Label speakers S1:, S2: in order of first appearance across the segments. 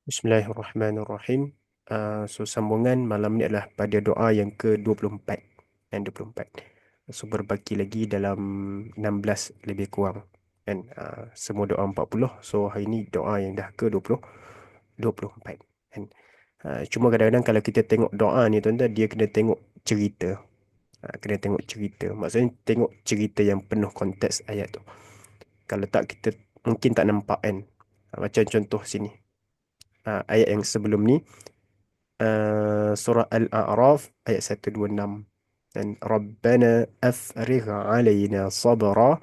S1: Bismillahirrahmanirrahim. Sambungan malam ni adalah pada doa yang ke-24. Yang 24. So, berbaki lagi dalam 16 lebih kurang. Kan? Semua doa 40. So, hari ni doa yang dah ke-20, 24. Kan? Cuma kadang-kadang kalau kita tengok doa ni tuan-tuan, dia kena tengok cerita. Kena tengok cerita. Maksudnya tengok cerita yang penuh konteks ayat tu. Kalau tak, kita mungkin tak nampak kan. Macam contoh sini. Ayat yang sebelum ni, surah Al-A'raf ayat 126, dan Rabbana afrigh alaina sabra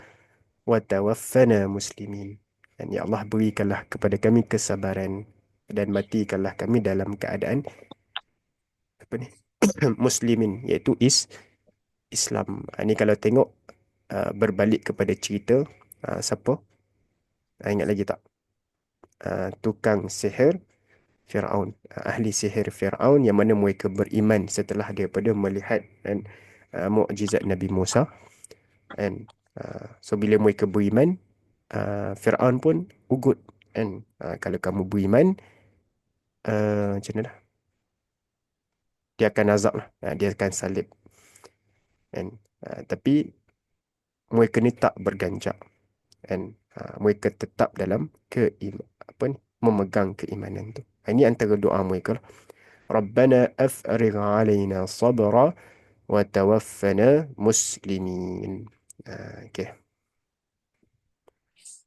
S1: wa tawaffana muslimin. Dan ya Allah, berikanlah kepada kami kesabaran dan matikanlah kami dalam keadaan apa ni, muslimin, iaitu Islam. Ini kalau tengok berbalik kepada cerita siapa, ingat lagi tak? Tukang sihir Fir'aun, ahli sihir Fir'aun, yang mana mereka beriman setelah daripada melihat dan mukjizat Nabi Musa. And so bila mereka beriman, Fir'aun pun ugut. And kalau kamu beriman, macam mana dah? Dia akan azab lah. Dia akan salib. And tapi mereka ni tak berganjak. And mereka tetap dalam apa ni, memegang keimanan tu. Ini antara doa mereka lah. Rabbana afrigh alaina sabra wa tawaffana muslimin. Okay.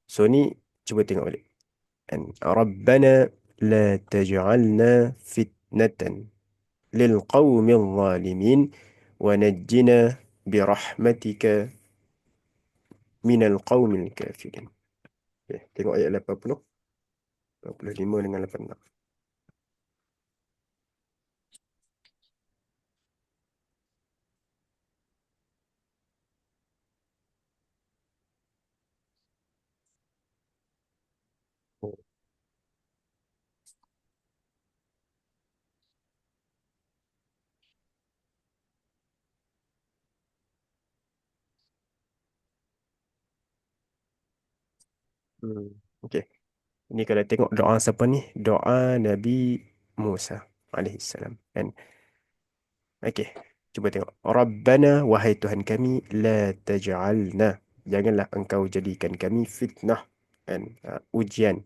S1: So ni cuba tengok balik. And Rabbana la taj'alna fitnatan lil qawmil zalimin wa najjina birahmatika minal qawmil kafirin. Okay. Tengok ayat 80, 85 dengan 86. Oh. Okay. Ini kalau tengok doa siapa ni? Doa Nabi Musa alaihissalam. And okay, cuba tengok. Rabbana, wahai Tuhan kami, la taj'alna, janganlah engkau jadikan kami fitnah dan ujian,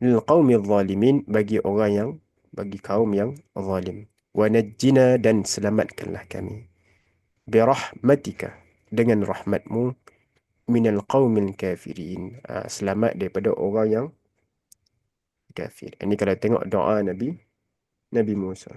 S1: lil qaumil zalimin, bagi kaum yang zalim. Wa najjina, dan selamatkanlah kami, birahmatika, dengan rahmatmu, minal qaumil kafirin, selamat daripada orang yang kafir. Ini kalau tengok doa Nabi Musa.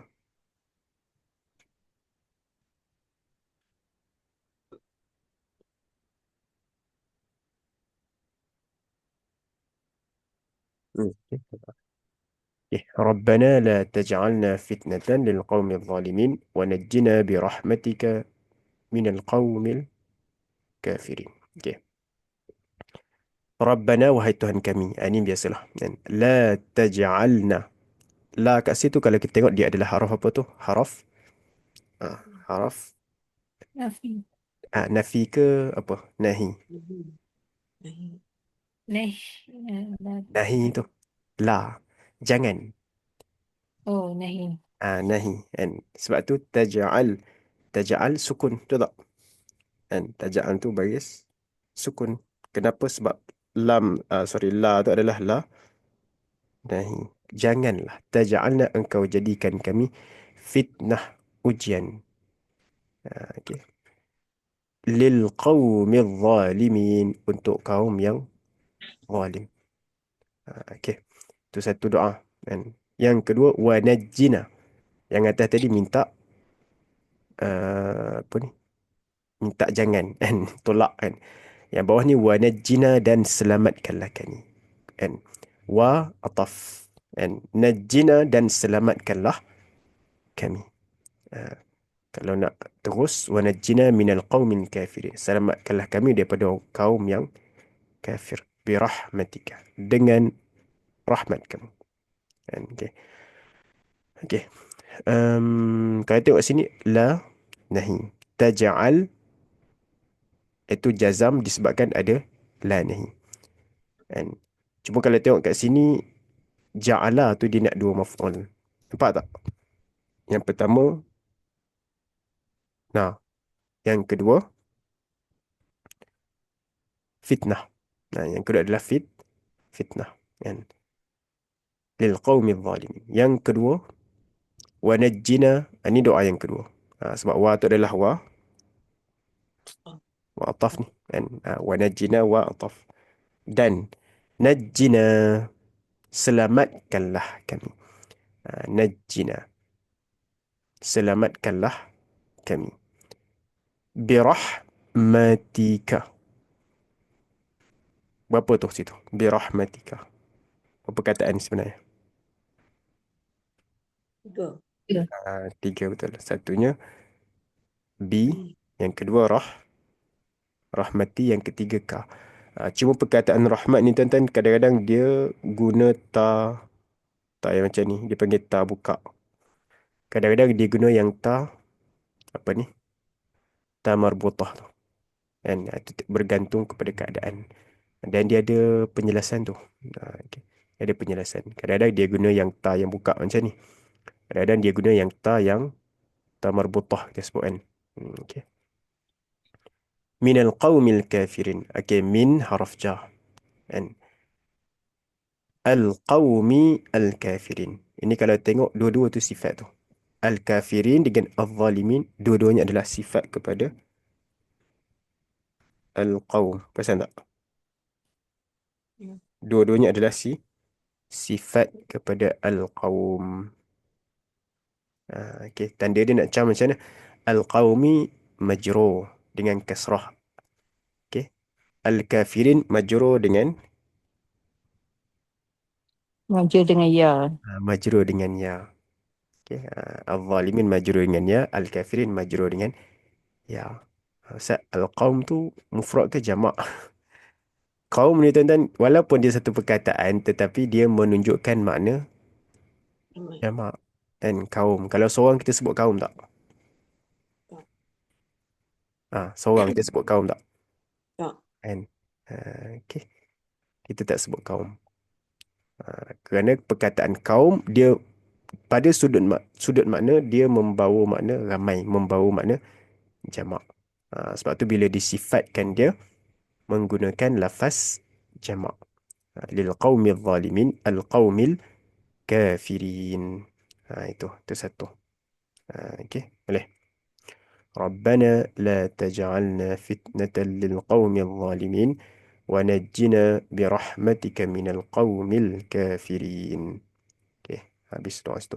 S1: ربنا لا تجعلنا فتنة للقوم الظالمين ونجنا برحمتك من القوم الكافرين. Okay. Rabbana, wahai Tuhan kami. Ini biasalah. Dan la taj'alna. La kat situ kalau kita tengok, dia adalah haraf apa tu? Ah, haraf
S2: Nafi.
S1: nafi ke apa? Nahi.
S2: Neh.
S1: Nahi tu. La. Jangan.
S2: Oh, nahi.
S1: Nahi. And sebab tu taj'al. Taj'al sukun. Tu tak? And taj'al tu baris sukun. Kenapa? Sebab la tu adalah la nahi. Janganlah. Taj'alna, engkau jadikan kami fitnah, ujian. Okay. Lil qawmil zalimin, untuk kaum yang zalim. Okay. Itu satu doa. Dan yang kedua, wa najjina. Yang atas tadi minta apa ni? Minta jangan kan, tolak kan. Yang bawah ni wa najjina, dan selamatkanlah kami. And wa ataf, and najjina, dan selamatkanlah kami. Ah, Kalau nak terus, wa najjina minal qaumin kafirin, selamatkanlah kami daripada kaum yang kafir, birahmatika, dengan rahmat kamu. Okay. Okay. Kalau tengok sini, la nahi, taj'al itu jazam disebabkan ada la nahi. And cuma kalau tengok kat sini, Ja'ala tu dia nak dua maf'ul. Nampak tak? Yang pertama, nah, yang kedua, fitnah. Nah, yang kedua adalah fitnah. Kan? Lil qaumil zalimin. Yang kedua, wa najjina. Ini doa yang kedua. Sebab wa tu adalah wa ataf ni. Kan? Wa najjina wa ataf. Dan najjina, selamatkanlah kami. Najjina, selamatkanlah kami. Birahmatika. Berapa tu situ? Birahmatika. Apa perkataan sebenarnya?
S2: Tiga. Ya.
S1: Tiga betul. Satunya bi,
S2: Bi.
S1: yang kedua rahmati, yang ketiga ka. Cuma perkataan rahmat ni tuan-tuan kadang-kadang dia guna ta yang macam ni. Dia panggil ta buka. Kadang-kadang dia guna yang ta apa ni? Ta marbutah tu. Kan? Itu bergantung kepada keadaan. Dan dia ada penjelasan tu. Okay. Ada penjelasan. Kadang-kadang dia guna yang ta yang buka macam ni. Kadang-kadang dia guna yang ta marbutah kita sebut kan. Okay. Minal qawmil kafirin. Okay, min haraf jar. Kan? Al-qawmi al-kafirin. Ini kalau tengok dua-dua tu sifat tu. Al-kafirin dengan al-zalimin. Dua-duanya adalah sifat kepada al-qawm. Perasan tak?
S2: Ya.
S1: Dua-duanya adalah sifat kepada al-qawm. Okay. Tanda dia nak macam mana? Al-qawmi majrur dengan kasrah. Okay. Al-kafirin majrur dengan
S2: Maju dengan ya.
S1: majrur dengan ya. Okay. Al-zalimin majrur dengan ya. Al-kafirin majrur dengan ya. Ustaz, al-qawm tu mufrad ke jamak? Kaum ni tuan-tuan, walaupun dia satu perkataan tetapi dia menunjukkan makna
S2: Ramai.
S1: jamak. Dan kaum. Kalau seorang kita sebut kaum tak?
S2: Tak.
S1: Seorang kita sebut kaum tak?
S2: Tak.
S1: Kan? Okay. Kita tak sebut kaum. Kerana perkataan kaum dia pada sudut makna dia membawa makna ramai, membawa makna jamak. Sebab tu bila disifatkan dia menggunakan lafaz jamak. Lil qaumil zalimin al qaumil kafirin. Itu satu. Okey, boleh. Rabbana la taj'alna fitnatan lil qaumil zalimin wa najjina bi rahmatika minal qaumil kafirin. Okey, habis doa situ.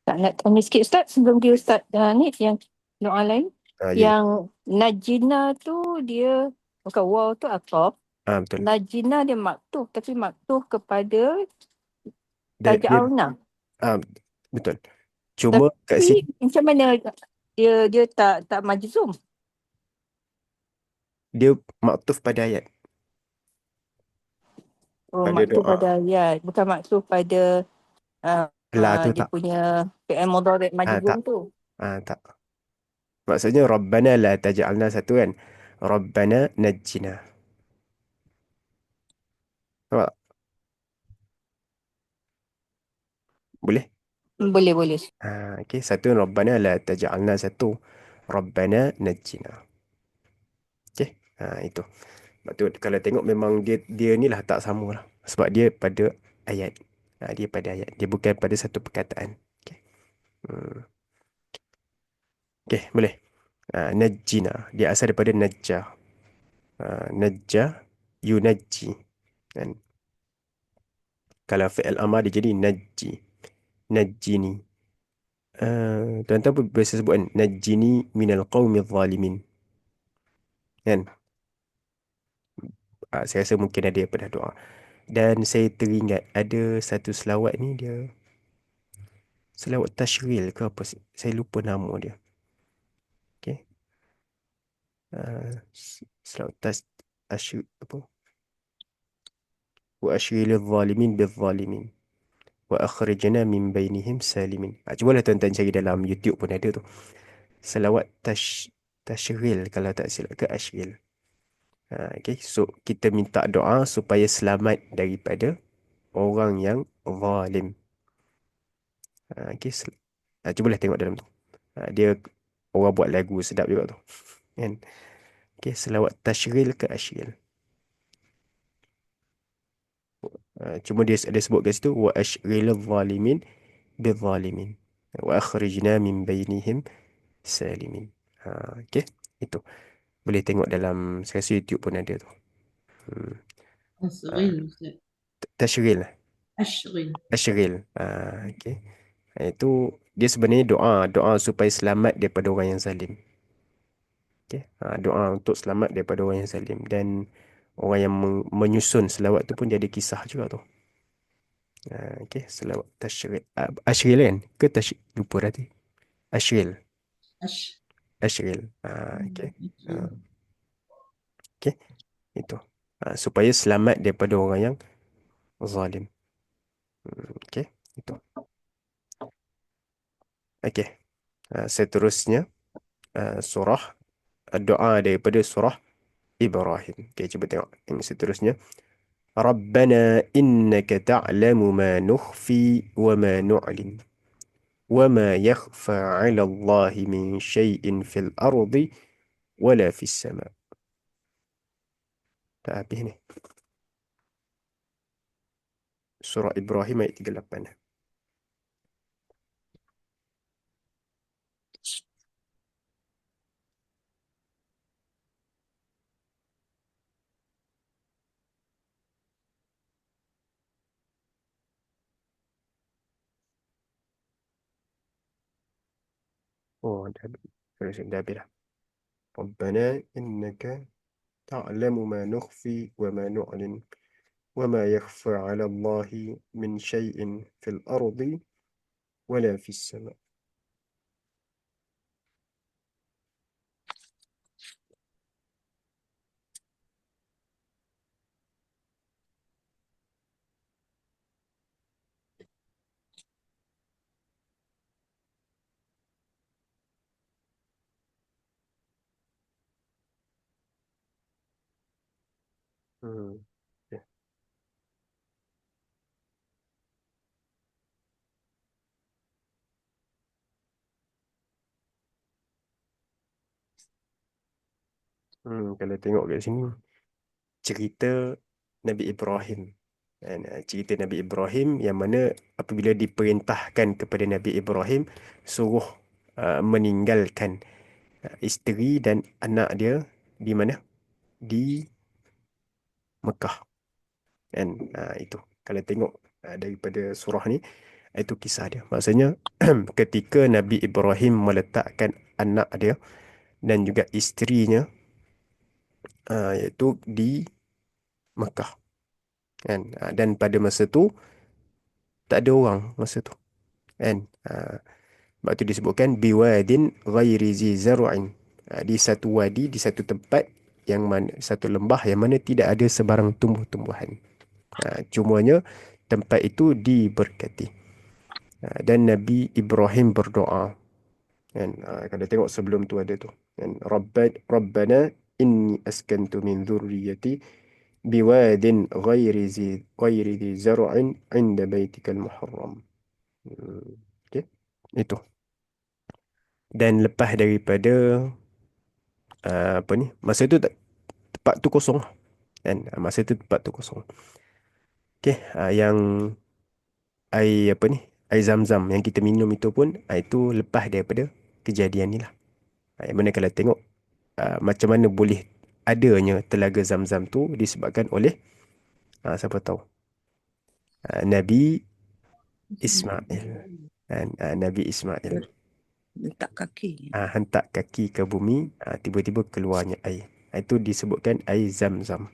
S2: Tak nak tanya sikit Ustaz sebelum dia Ustaz ni yang doa lain.
S1: Ya, ya.
S2: Yang Najina tu dia bukan wow tu atop.
S1: Betul.
S2: Najina dia maktuf tapi maktuf kepada
S1: Dia
S2: Taja'alna.
S1: ah, betul. Cuma kat
S2: Tapi
S1: sini
S2: macam mana dia tak majzum.
S1: dia maktuf pada ayat,
S2: Oh,
S1: pada
S2: maktuf
S1: doa.
S2: pada ayat. Bukan maktuf pada
S1: La tu
S2: dia
S1: tak.
S2: punya fi'il mudhari' majzum
S1: Tak.
S2: tu.
S1: Tak. Maksudnya Rabbana la taj'alna satu kan. Rabbana najjina. Nampak tak? Boleh?
S2: Boleh, boleh.
S1: Okey, satu Rabbana la taj'alna satu. Rabbana najjina. Okey. Itu. Sebab tu kalau tengok memang dia ni lah tak sama lah. Sebab dia pada ayat. Dia pada ayat. Dia bukan pada satu perkataan. Okey. Hmm. Okey, boleh. Najjina. Dia asal daripada najjah. Najjah yunajji. Kan? Kalau fi'il amar dia jadi najji. Najjini. Tuan-tuan pun biasa sebut kan. Najjini minal qawmi zalimin. Kan? Saya rasa mungkin ada yang pernah doa. Dan saya teringat ada satu selawat ni dia selawat tashril ke apa. Saya lupa nama dia. Okay. Selawat tashril apa. Wa ashril zalimin bil zalimin. Wa akhrijna min bainihim salimin. Cubalah tuan-tuan cari dalam YouTube pun ada tu. Selawat tashril kalau tak silap ke ashril. Okay. So kita minta doa supaya selamat daripada orang yang zalim. Okay, cubalah tengok dalam tu. Dia orang buat lagu sedap juga tu. Kan? Okay, selawat tashril ke ashril. Cuma dia sebut kat situ wa ashril zalimin bil zalimin wa akhrijna min bainihim salimin. Okay, itu boleh tengok dalam saya rasa YouTube pun ada tu. Hmm.
S3: أشغل أستاذ.
S1: Tashril lah.
S3: أشغل.
S1: Ashril. Okay. Itu dia sebenarnya doa, doa supaya selamat daripada orang yang zalim. Okay. Doa untuk selamat daripada orang yang zalim. Dan orang yang menyusun selawat tu pun dia ada kisah juga tu. Okay. Selawat tashril. Ashril kan? Ke tashril? Lupa tadi. Ashril.
S3: أش.
S1: Ashril. Okay. Okay. Itu. Supaya selamat daripada orang yang zalim. Okay. Itu. Okay. Seterusnya. Surah. Doa daripada surah Ibrahim. Okay. Cuba tengok. Yang seterusnya. ربنا إنك تعلم ما نخفي وما نعلن وما يخفى على الله من شيء في الأرض ولا في السماء. Tak habis ni. Surah Ibrahim ayat 38. Oh, dah habis. Sorry, dah habis dah. ربنا إنك تعلم ما نخفي وما نعلن وما يخفى على الله من شيء في الأرض ولا في السماء. Ya. Kalau tengok kat sini cerita Nabi Ibrahim. Dan cerita Nabi Ibrahim yang mana apabila diperintahkan kepada Nabi Ibrahim suruh meninggalkan isteri dan anak dia di mana? Di Mekah. Dan itu kalau tengok daripada surah ni itu kisah dia. Maksudnya ketika Nabi Ibrahim meletakkan anak dia dan juga isterinya iaitu di Mekah. Kan? Dan pada masa tu tak ada orang masa tu. Kan? Sebab tu disebutkan biwadin ghairi zi zar'in. Di satu wadi, di satu tempat yang mana satu lembah yang mana tidak ada sebarang tumbuh-tumbuhan. Cumanya tempat itu diberkati. Dan Nabi Ibrahim berdoa. Kan? Kalau tengok sebelum tu ada tu. Kan? Rabbana inni askantu min dhurriyyati biwadin ghairi zi zar'in inda baitikal muharram. Okay. Itu. Dan lepas daripada apa ni? Masa tu tempat tu kosong. Kan? Masa tu tempat tu kosong. Okay. Yang air apa ni? Air zam-zam yang kita minum itu pun itu lepas daripada kejadian ni lah. Yang mana kalau tengok macam mana boleh adanya telaga zam-zam tu disebabkan oleh siapa tahu? Nabi Ismail. Nabi Ismail.
S3: Letak kaki.
S1: Hentak kaki ke bumi, tiba-tiba keluarnya air. Itu disebutkan air zam-zam.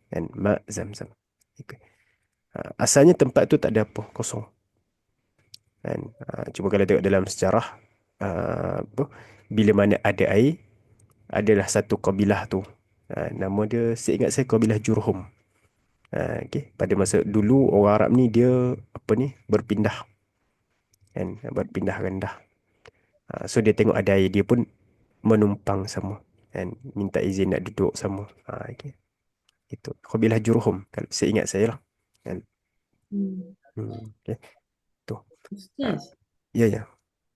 S1: Dan mak zam-zam. Okay. Asalnya tempat tu tak ada apa, kosong. Dan cuba kalau tengok dalam sejarah, apa, bila mana ada air, adalah satu kabilah tu. Nama dia, seingat saya kabilah Jurhum. Okay. Pada masa dulu orang Arab ni dia apa ni berpindah, kan, berpindah rendah. So dia tengok ada air, dia pun menumpang sama, kan, minta izin nak duduk sama. Okay. Itu kabilah Jurhum kalau seingat saya lah. Kan. Okey. Tu. Ah,
S3: Ustaz,
S1: ya, ya.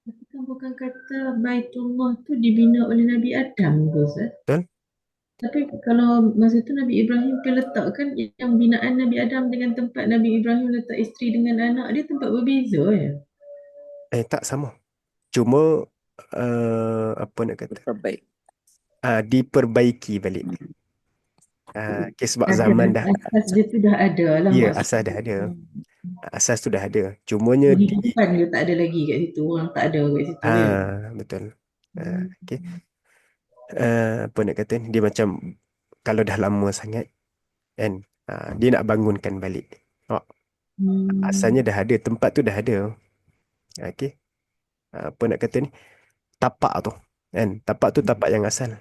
S3: tapi kan bukan kata Baitullah tu dibina oleh Nabi Adam ke, Ustaz?
S1: Betul?
S3: Tapi kalau masa tu Nabi Ibrahim kan letakkan yang binaan Nabi Adam dengan tempat Nabi Ibrahim letak isteri dengan anak dia tempat berbeza ya?
S1: Tak sama. Cuma apa nak kata?
S4: Terbaik.
S1: Diperbaiki balik. Okey, sebab zaman dah,
S3: Asas dia tu dah ada lah
S1: ya,
S3: maksud.
S1: asas dah ada. Asas tu dah ada. Cumanya
S3: Kehidupan dia tak ada lagi kat situ. Orang tak ada kat situ ya.
S1: betul. Okey. Apa nak kata ni? Dia macam kalau dah lama sangat kan, dia nak bangunkan balik. Oh, asalnya dah ada, tempat tu dah ada. Okey. Apa nak kata ni? Tapak tu kan. Tapak tu tapak yang asal.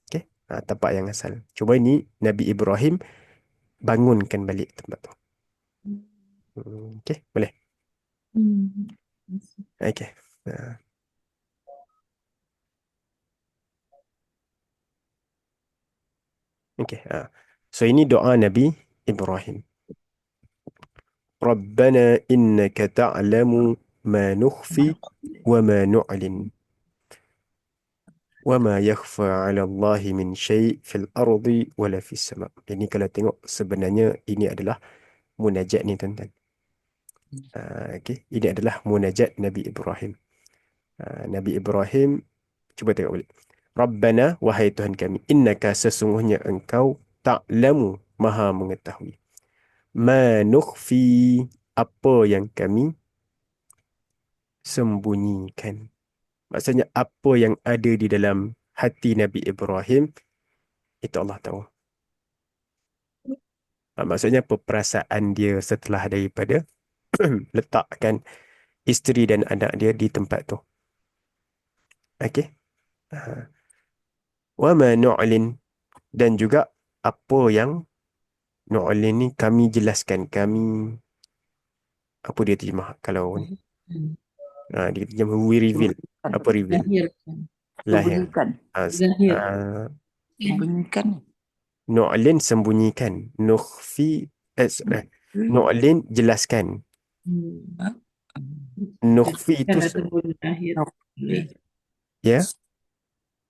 S1: Okey. Tapak yang asal. Cuma ini Nabi Ibrahim bangunkan balik tempat tu. Okey, boleh. Okey. Okey. So ini doa Nabi Ibrahim. Rabbana innaka ta'lamu ma nukhfi wa ma nu'lin wa ma yakhfa 'ala Allahi min syai' fil ardi wala fis sama'. Ini kalau tengok sebenarnya ini adalah munajat ni tuan-tuan. Okey, ini adalah munajat Nabi Ibrahim. Nabi Ibrahim cuba tengok balik. Rabbana, wahai Tuhan kami, innaka sesungguhnya engkau ta'lamu, maha mengetahui. Ma nukhfi, apa yang kami sembunyikan. Maksudnya apa yang ada di dalam hati Nabi Ibrahim, itu Allah tahu. Maksudnya apa perasaan dia setelah daripada letakkan isteri dan anak dia di tempat tu. Okey. Wa ma nu'lin, dan juga apa yang nu'lin ni kami jelaskan, kami, apa dia terjemah kalau ni? Dia terjemah we reveal. Apa reveal?
S3: Lahirkan.
S1: Lahir.
S4: Sembunyikan.
S3: Zahir.
S4: Sembunyikan.
S1: Nu'lin sembunyikan. Nukhfi, nu'lin jelaskan. Nukhfi itu
S3: Ataupun lahir.
S1: ya.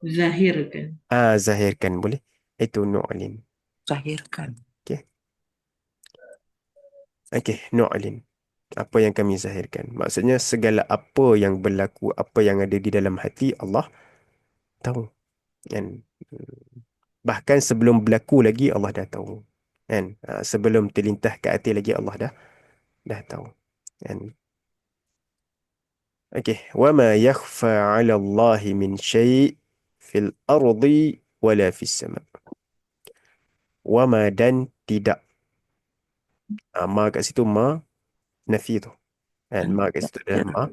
S3: Zahirkan.
S1: Zahirkan boleh. Itu nu'lin.
S4: Zahirkan.
S1: Okey, nu'lin. Apa yang kami zahirkan. Maksudnya segala apa yang berlaku, apa yang ada di dalam hati, Allah tahu. Kan? Bahkan sebelum berlaku lagi Allah dah tahu. Kan? Sebelum terlintas ke hati lagi Allah dah tahu. Kan? Okey, wa ma yakhfa 'ala Allahi min syai' fil ardi wala fis sama'. Wa ma, dan tidak. Ma kat situ ma nafi tu. Kan? Ma kat situ adalah ma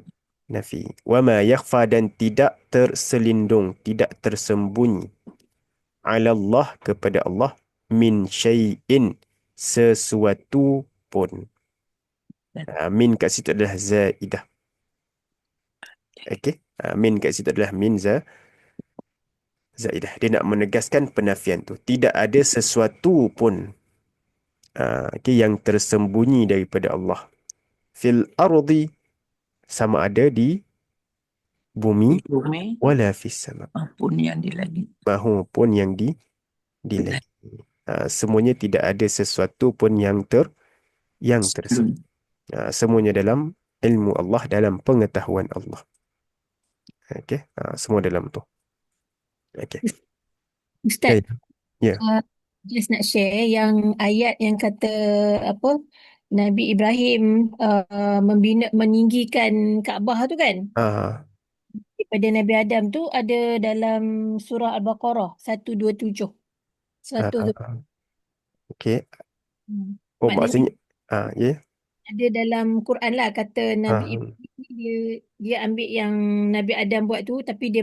S1: nafi. Wa ma yakhfa, dan tidak terselindung, tidak tersembunyi. 'Ala Allah, kepada Allah, min syai'in, sesuatu pun. Min kat situ adalah zaidah. Okey. Min kat situ adalah min zaidah. Dia nak menegaskan penafian tu. Tidak ada sesuatu pun yang tersembunyi daripada Allah. Fil ardi, sama ada di bumi,
S4: Bumi
S1: wala fis sama,
S4: maupun yang di langit.
S1: maupun yang di langit. Semuanya tidak ada sesuatu pun yang tersembunyi. Semuanya dalam ilmu Allah, dalam pengetahuan Allah. Okey, semua dalam tu. Okey.
S2: Ustaz,
S1: Ya.
S2: just nak share yang ayat yang kata apa, Nabi Ibrahim meninggikan Kaabah tu kan, daripada Nabi Adam tu ada dalam surah Al-Baqarah 127.
S1: Okey.
S2: Maknanya
S1: Maksudnya ya.
S2: ada dalam Quran lah kata Nabi Ibrahim ni dia ambil yang Nabi Adam buat tu, tapi dia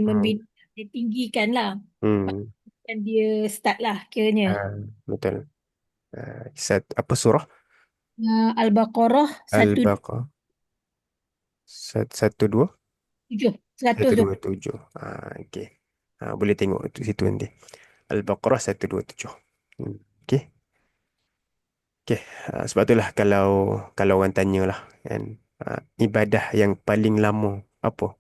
S2: dia tinggikan lah. Dan dia start lah kiranya.
S1: Betul. Apa surah?
S2: Al-Baqarah 127.
S1: Al-Baqarah 127. Okey. Boleh tengok tu situ nanti. Al-Baqarah 127. Okey. Okay. Sebab itulah kalau orang tanya lah kan, ibadah yang paling lama apa?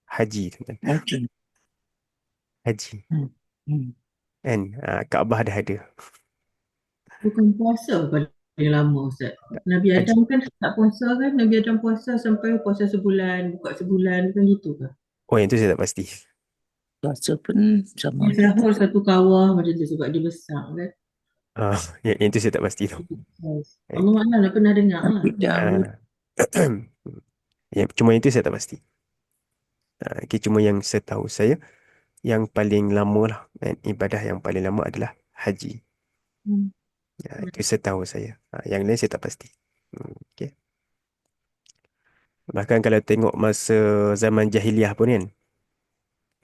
S1: Haji tu kan.
S4: Mungkin.
S1: Haji.
S4: Hmm. Hmm.
S1: Kan? Kaabah dah ada.
S3: Bukan puasa paling lama Ustaz. Nabi
S1: Haji.
S3: Adam kan tak puasa kan? Nabi Adam puasa sampai puasa sebulan, buka sebulan, bukan gitu ke?
S1: Oh, yang tu saya tak pasti.
S4: Puasa pun sama
S3: Dia
S4: juga.
S3: sahur satu kawah macam tu sebab dia besar kan?
S1: Yang tu saya tak pasti tu.
S3: Yes. Allah
S1: Okay.
S3: Alam lah pernah dengar lah.
S4: Nabi Daud.
S1: Cuma itu saya tak pasti. Okay, cuma yang setahu saya, yang paling lama lah, kan, ibadah yang paling lama adalah haji.
S3: Hmm.
S1: Itu setahu saya. Yang lain saya tak pasti. Okay. Bahkan kalau tengok masa zaman jahiliah pun kan,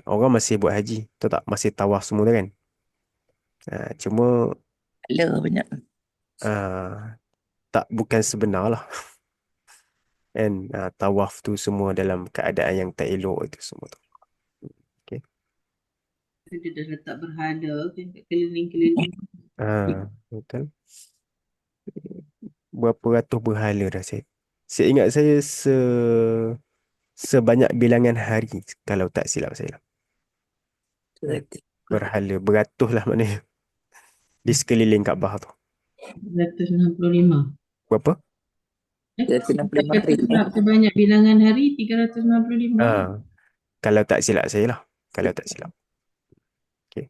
S1: orang masih buat haji. Tahu tak? Masih tawaf semua tu kan. Cuma
S4: Pahala banyak.
S1: ah, tak, bukan sebenar lah. Kan, tawaf tu semua dalam keadaan yang tak elok itu semua tu. Okay.
S3: Dia dah letak berhala kan kat keliling-keliling.
S1: Betul. Berapa ratus berhala dah saya ingat saya sebanyak bilangan hari kalau tak silap saya. Berhala beratus lah maknanya di sekeliling Kaabah tu.
S3: 365.
S1: Berapa?
S4: 365 hari.
S3: Sebanyak bilangan hari 365.
S1: Kalau tak silap saya lah. Kalau tak silap. Okay.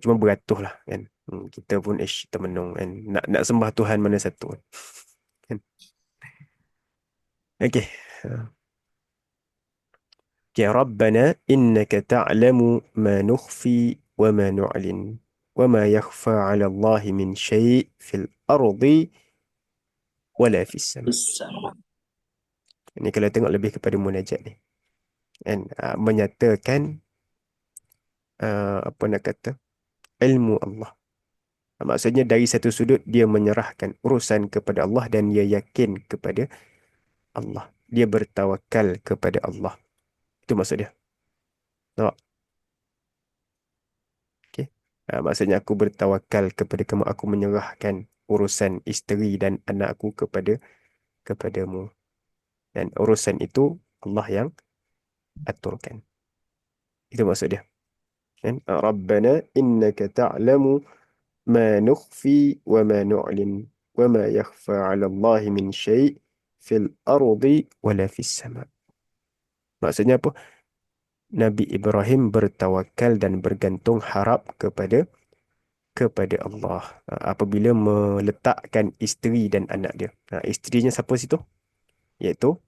S1: Cuma beratus lah kan. Kita pun termenung kan. Nak sembah Tuhan mana satu kan. Okay. Okay. Rabbana innaka ta'lamu ma nukhfi wa ma nu'lin wa ma yakhfa 'ala Allah min syai' fil ardi wala fis sama. Ini kalau tengok lebih kepada munajat ni. Kan, menyatakan apa nak kata, ilmu Allah. Maksudnya dari satu sudut dia menyerahkan urusan kepada Allah dan dia yakin kepada Allah. Dia bertawakal kepada Allah. Itu maksud dia. Nampak? Okay. Maksudnya aku bertawakal kepada kamu. Aku menyerahkan urusan isteri dan anakku kepadamu. Dan urusan itu Allah yang aturkan. Itu maksud dia. Kan? Rabbana innaka ta'lamu ma nukhfi wa ma nu'lin wa ma yakhfa 'ala Allah min syai' fil ardi wala fis sama. Maksudnya apa? Nabi Ibrahim bertawakal dan bergantung harap kepada Allah apabila meletakkan isteri dan anak dia. Isterinya siapa situ? Iaitu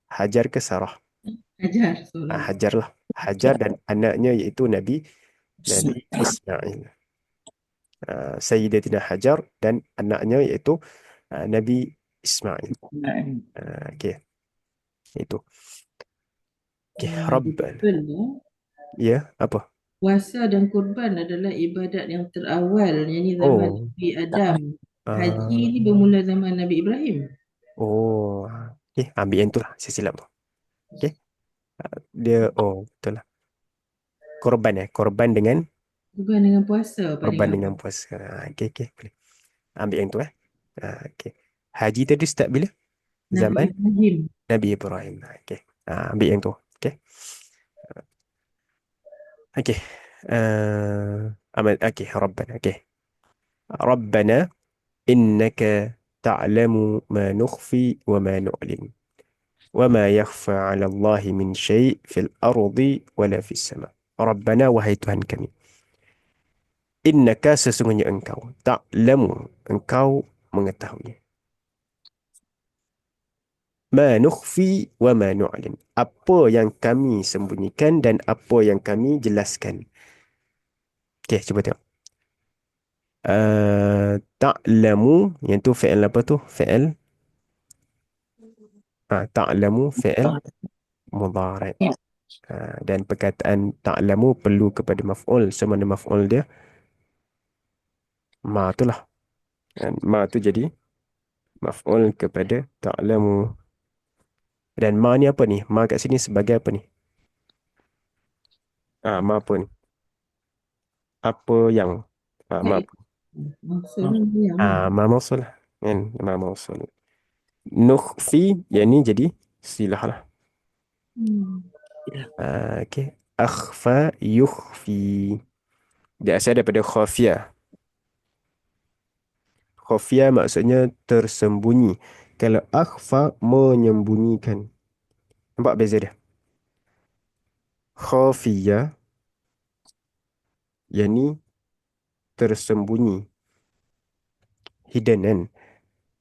S1: Hajar ke Sarah?
S3: Ajar soalan.
S1: Hajar lah. Hajar dan anaknya iaitu Nabi Ismail. Sayyidatina Hajar dan anaknya iaitu Nabi Ismail. Okey. Itu. Okey, Rabbana. Ya, apa?
S3: Puasa dan kurban adalah ibadat yang terawal, yakni zaman Nabi Adam. Haji ni bermula zaman Nabi Ibrahim.
S1: Okey, ambil yang tu lah. Saya silap tu. Okey. Dia, betul lah. Korban dengan
S3: puasa.
S1: Korban dengan puasa. Okey, boleh. Ambil yang tu okey. Haji tadi start bila? Zaman Nabi Ibrahim. Okey. Ambil yang tu. Okey. Okey. Okey, Rabbana. Okey. Rabbana innaka ta'lamu ma nukhfi wa ma nu'lin wa ma yakhfa 'ala Allah min syai' fil ardi wala fis sama. Rabbana, wahai Tuhan kami. Innaka, sesungguhnya engkau, ta'lamu, engkau mengetahui, ma nukhfi wa ma nu'lin, apa yang kami sembunyikan dan apa yang kami jelaskan. Okey, cuba tengok. Ta'lamu, yang tu fi'il apa tu? Fi'il ta'lamu fi'il mudhari'. Dan perkataan ta'lamu perlu kepada maf'ul. Semana maf'ul dia ma tu lah. Ma tu jadi maf'ul kepada ta'lamu. Dan ma ni apa ni? Ma kat sini sebagai apa ni? Ma apa ni? apa yang. Ma
S3: Maksudnya yang
S1: ma mausul lah. Kan? Ma mausul. Nukhfi, yang ni jadi silah lah. Okey. Akhfa yukhfi. Dia asal daripada khafiyah. Khafiyah maksudnya tersembunyi. Kalau akhfa, menyembunyikan. Nampak beza dia? Khafiyah, yang ni tersembunyi. Hidden kan?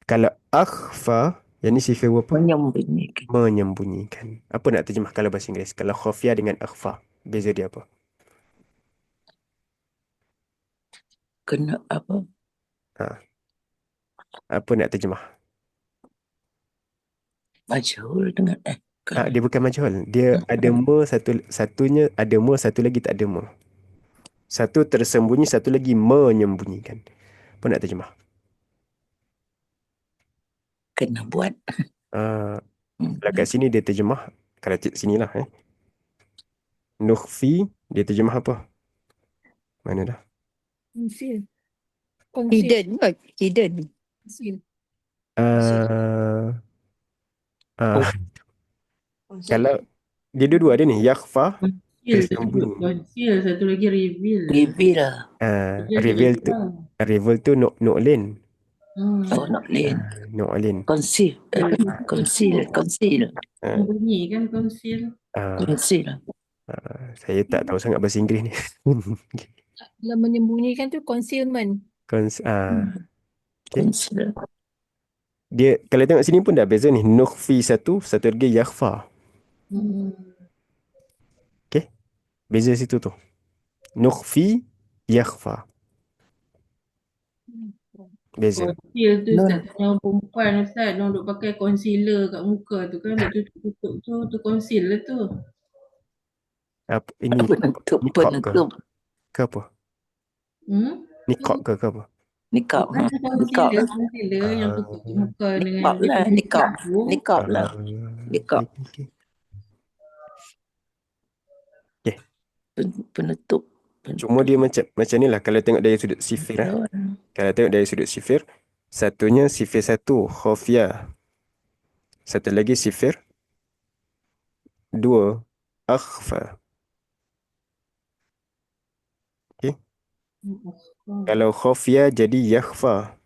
S1: Kalau akhfa, yang ni sifat apa?
S4: Menyembunyikan.
S1: Menyembunyikan. Apa nak terjemah kalau bahasa Inggeris? Kalau khafiyah dengan akhfa, beza dia apa?
S4: Kena apa?
S1: Apa nak terjemah?
S4: Majhul dengan
S1: Dia bukan majhul. Dia ada satunya ada satu lagi tak ada ma. Satu tersembunyi, satu lagi menyembunyikan. Apa nak terjemah?
S4: kena buat.
S1: Kalau kat sini dia terjemah, kalau sini lah Nukhfi, dia terjemah apa? Mana dah?
S2: Konsil.
S5: Hidden.
S2: Konsil.
S1: Kalau dia dua-dua ada ni, yakhfa, tersembunyi.
S3: conceal, satu lagi reveal.
S4: Reveal lah.
S1: Reveal tu nu'lin.
S4: Oh, nak lain.
S1: Nu'lin.
S4: Conceal. Conceal.
S3: Bunyi kan conceal.
S4: Conceal.
S1: Saya tak tahu sangat bahasa Inggeris ni.
S2: Kalau menyembunyikan tu concealment.
S4: Conceal.
S1: Dia kalau tengok sini pun dah beza ni. Nukhfi satu lagi yakhfa. Okay, beza situ tu. Nukhfi, yakhfa. Beza.
S3: Conceal tu Ustaz, yang perempuan Ustaz, dia duk pakai concealer kat muka tu kan, dia tutup tu conceal lah tu.
S1: Ini
S4: Penutup.
S1: ke apa? Niqab ke apa?
S4: Nikab.
S3: Concealer yang tutup muka dengan
S4: Nikab lah. Nikab.
S1: Okay.
S4: Penutup.
S1: Cuma dia macam ni lah. Kalau tengok dari sudut sifir Kalau tengok dari sudut sifir, satunya sifir satu khafiyah, satu lagi sifir dua akhfa. Okay. Kalau khafiyah jadi yakhfa.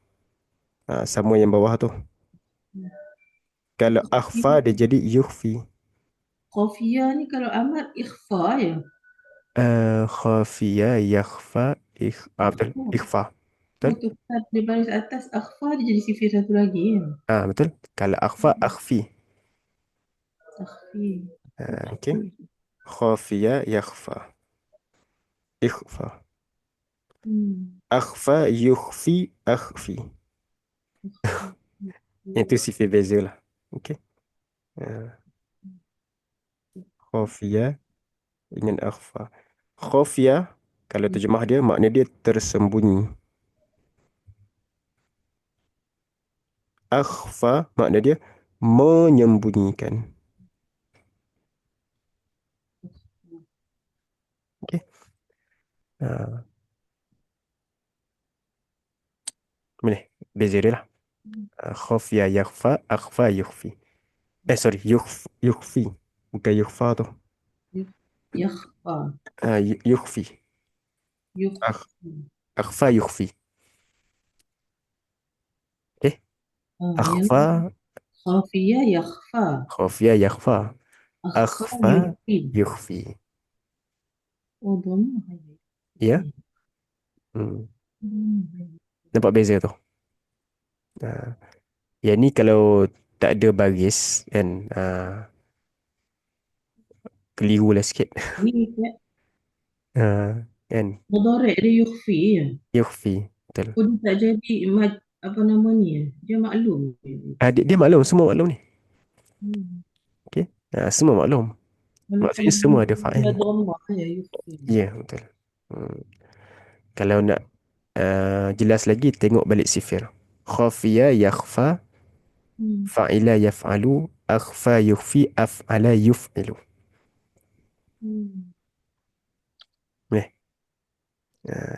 S1: Sama yang bawah tu. Kalau akhfa dia jadi yukhfi.
S3: Khafiyah ni kalau amat ikhfa ya.
S1: Khafiyah, yakhfa, betul. Ikhfa. Betul?
S3: Di baris atas akhfa dia jadi sifir satu lagi ya.
S1: Betul. Kalau akhfa, akhfi.
S3: Akhfi.
S1: Okay. Khafiyah, yakhfa. Ikhfa. Akhfa, yukhfi, akhfi. Itu sifir beza lah. Okay. Khafiyah dengan akhfa. Khafiyah, kalau terjemah dia, makna dia tersembunyi. Akhfa, makna dia menyembunyikan. Okay. Boleh. Beza dia lah. Khafiyah, yakhfa, akhfa, yukhfi. Sorry, yukhfi. Bukan yukhfa tu.
S3: Yakhfa.
S1: Yukhfi. Akhfa, yukhfi. Okay. Akhfa.
S3: Khafiyah, yakhfa.
S1: Khafiyah, yakhfa. Akhfa, yukhfi.
S3: Oh, doma.
S1: Ya. Nampak beza tu. Yang ni kalau tak ada baris kan, keliru lah sikit.
S3: Ni
S1: Kan.
S3: mudhari' dia yukhfi ya.
S1: Yukhfi, betul.
S3: Oh, dia tak jadi apa nama ni ya. Dia maklum.
S1: Dia maklum, semua maklum ni. Okay. Semua maklum. Maksudnya semua ada fa'il. Ya, betul. Kalau nak jelas lagi, tengok balik sifir. Khafiya, yakhfa, fa'ila, yaf'alu, akhfa, yukhfi, af'ala, yuf'ilu.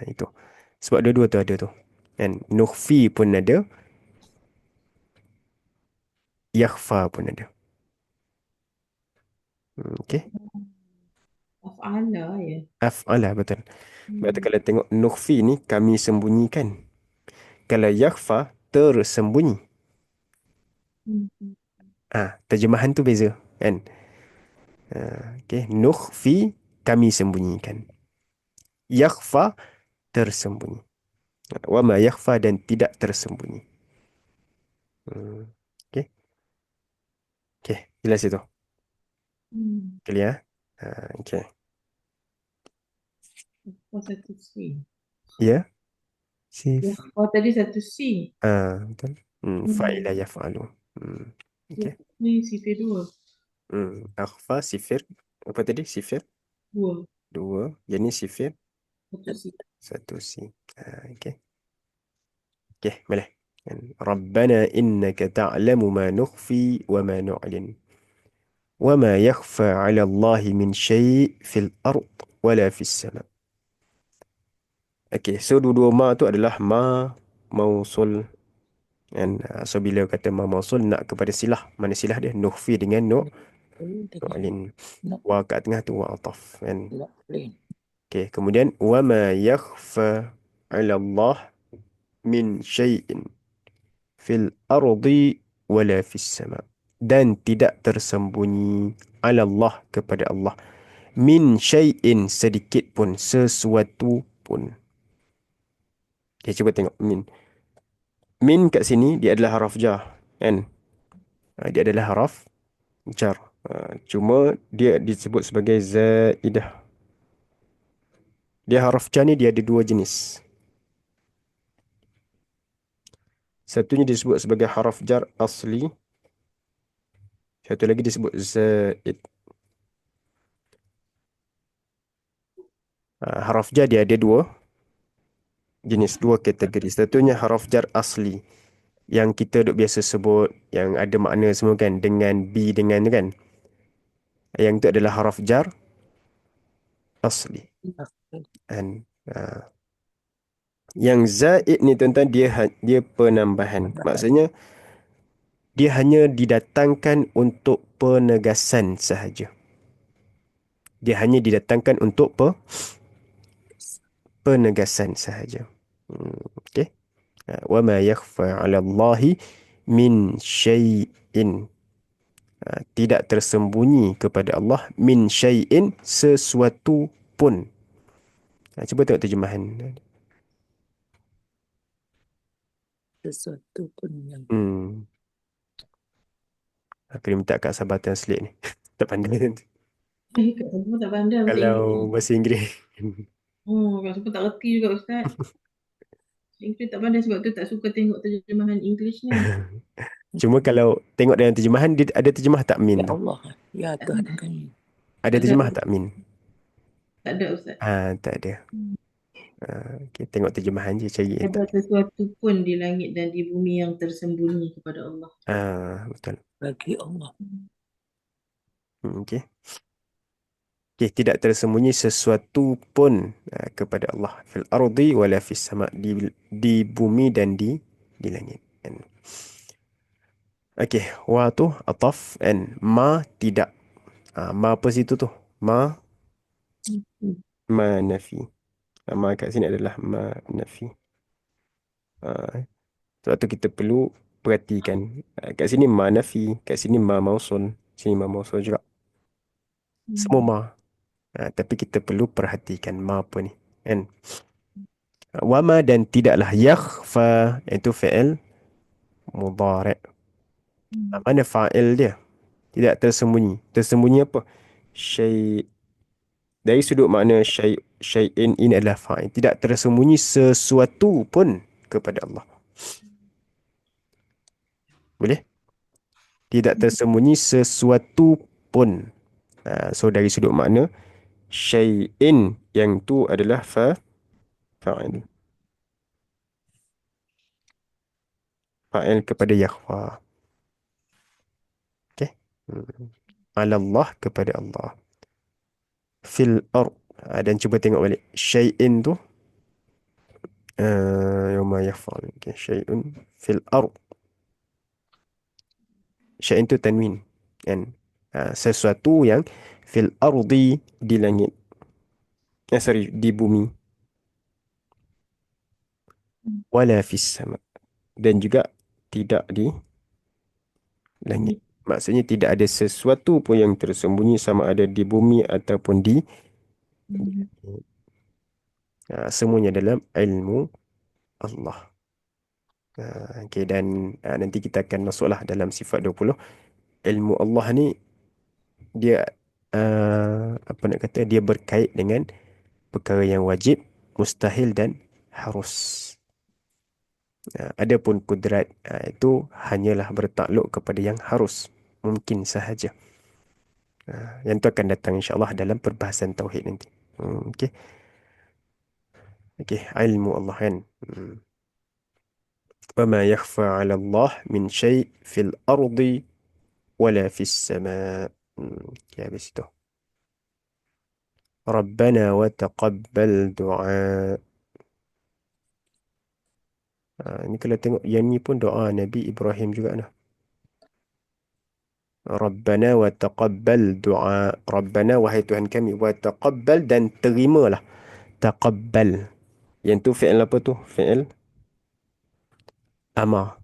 S1: Itu. Sebab dua-dua tu ada tu. Kan? Nukhfi pun ada, yakhfa pun ada. Okey.
S3: Af'ala ya.
S1: Af'ala, betul. Berarti kalau tengok nukhfi ni, kami sembunyikan. Kalau yakhfa, tersembunyi. Terjemahan tu beza. Kan? Okey. Nukhfi, kami sembunyikan. Yakhfa, tersembunyi. Wa ma yakhfa, dan tidak tersembunyi. Okey. Okey, jelas itu. Clear? Okey.
S3: Satu C.
S1: Ya.
S3: Ya, tadi satu C.
S1: Betul. Fa'ila yaf'alu. Okey.
S3: Ni sifir 2.
S1: Akhfa sifir. Apa tadi? Sifir
S3: 2.
S1: 2. Yang ni sifir
S3: Satu C.
S1: 1 C. Okey. Okey, boleh. Rabbana innaka ta'lamu ma nukhfi wa ma nu'lin. Wa ma yakhfa 'ala Allahi min syai' fil ard wala fis sama'. Okey, so dua-dua ma tu adalah ma mausul. And so bila kata ma mausul nak kepada silah. Mana silah dia? Nukhfi dengan nu'lin. Wa kat tengah tu wa ataf. And okey, kemudian wa ma yakhfa 'ala Allah min syai'in fil ardi wala fis sama'. Dan tidak tersembunyi 'ala Allah, kepada Allah, min syai'in, sedikit pun, sesuatu pun. Okay, cuba tengok min. Min kat sini dia adalah haraf jar, kan? Dia adalah haraf jar. Cuma dia disebut sebagai zaidah. Dia haraf jar ni dia ada dua jenis. Satunya disebut sebagai haraf jar asli. Satu lagi disebut zaid. Haraf jar dia ada dua jenis, dua kategori. Satunya haraf jar asli, yang kita duk biasa sebut, yang ada makna semua kan, dengan B dengan kan. Yang itu adalah haraf jar asli. Dan yang zaid ni tuan-tuan, dia penambahan. Maksudnya dia hanya didatangkan untuk penegasan sahaja. Dia hanya didatangkan untuk penegasan sahaja. Okey. Wa ma yakhfa 'ala Allahi min syai'in. Tidak tersembunyi kepada Allah min syai'in, sesuatu pun. Cuba tengok terjemahan.
S4: Sesuatu pun yang
S1: Aku ni minta Kak Sabah translate ni. Tak pandai.
S3: Kat semua tak pandai bahasa
S1: Kalau
S3: Inggeris.
S1: bahasa Inggeris.
S3: Kat semua tak reti juga Ustaz. Inggeris tak pandai, sebab tu tak suka tengok terjemahan English ni.
S1: Cuma kalau tengok dalam terjemahan, dia ada terjemah tak min
S4: ya
S1: tu?
S4: Allah, ya Tuhan kami.
S1: Ada terjemah tak min?
S3: Tak ada Ustaz.
S1: Tak ada. Okay, tengok terjemahan je, cari.
S3: Ada sesuatu pun di langit dan di bumi yang tersembunyi kepada Allah.
S1: Betul.
S4: Bagi Allah.
S1: Okay. Okay, tidak tersembunyi sesuatu pun kepada Allah. Fil ardi wala fis sama'. Di bumi dan di langit. Okay, wa tu ataf, and ma tidak. Ma apa situ tu? Ma nafi. Ma kat sini adalah ma nafi. Sebab tu kita perlu perhatikan. Kat sini ma nafi, kat sini ma mausul, sini ma mausul juga. Semua ma. Tapi kita perlu perhatikan ma apa ni, kan? Wama, dan tidaklah, yakhfa itu fi'il mudhari'. Mana fa'il dia? Tidak tersembunyi. Tersembunyi apa? Syai'. Dari sudut makna syai'in, ini adalah fa'il. Tidak tersembunyi sesuatu pun kepada Allah. Boleh? Tidak tersembunyi sesuatu pun. So dari sudut makna syai'in, yang tu adalah fa'il. Fa'il kepada yakhfa. Okay. Allah, kepada Allah. Fil ard. Dan cuba tengok balik. Syai'in tu Yawma yaf'al syai'un fil ard. Syai'un itu tanwin, kan? Sesuatu yang fil ardi, di langit. Sorry, di bumi. Wala fis sama, dan juga tidak di langit. Maksudnya tidak ada sesuatu pun yang tersembunyi, sama ada di bumi ataupun di semuanya dalam ilmu Allah. Okay, dan nanti kita akan masuklah dalam sifat 20. Ilmu Allah ni dia apa nak kata, dia berkait dengan perkara yang wajib, mustahil dan harus. Adapun kudrat itu hanyalah bertakluk kepada yang harus, mungkin sahaja. Yang itu akan datang insya-Allah dalam perbahasan tauhid nanti. Okey. Okey, ilmu Allah kan. Wa ma yakhfa 'ala Allah min syai' fil ardi wala fis sama'. Okey, habis itu. Rabbana wa taqabbal du'a. Ini kalau tengok yang ni pun doa Nabi Ibrahim juga nah. Rabbana wa taqabbal du'a. Rabbana, wahai Tuhan kami, wa taqabbal, dan terimalah. Taqabbal. Yang tu fi'il apa tu? Fi'il amar.